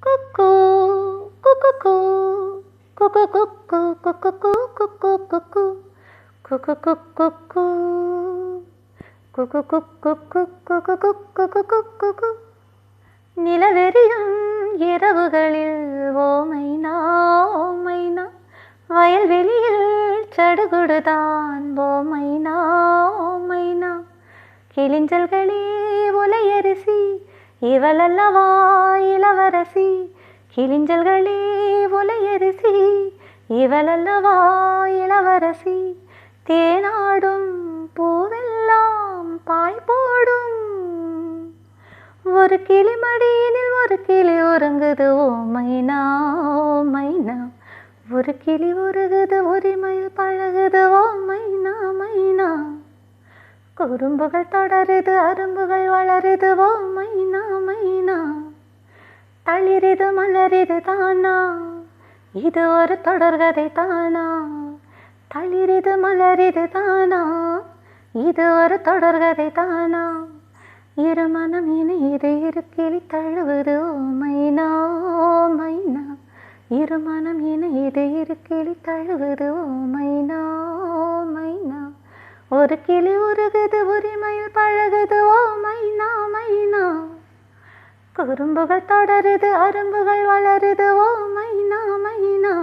குக்கூ குக்குக்கூ குக்கு குக்கு குக்குக்கூ குக்கு குக்கு குக்கு குக்கு குக்கு குக்கு குக்கு குக்கு குக்கு நிலவெறியும் இரவுகளில் ஓமைனா ஓமைனா வயல்வெளியில் சடுகுடுதான் ஓமைனா ஓமைனா கிளிஞ்சல்களே உலையரிசி இவளல்லவா இளவரசி கிளிஞ்சல்களே உலையரிசி இவளல்லவா இளவரசி தேனாடும் பூவெல்லாம் பாய் போடும் ஒரு கிளி மடியினில் ஒரு கிளி உறங்குது ஓமைனா ஓமைனா ஒரு கிளி உருகுது உரிமையில் பழகுது ஓமைனா மைனா குறும்புகள் தொடருது அரும்புகள் வளருது ஓமைனா மைனா தளிரிது மலரிது தானா இது ஒரு தொடர்கதை தானா தளிரிது மலரிது தானா இது ஒரு தொடர்கதை தானா இருமனம் இணையது இரு கிளி தழுவுது ஓமைனா ஓமைனா இருமனம் இணையது இரு கிளி தழுவுது ஓமைனா ஓமைனா ஒரு கிளி உருகுது உரிமையில் பழகுது ஓமைனா மைனா குறும்புகள் தொடருது அரும்புகள் வளருது ஓமைனா மைனா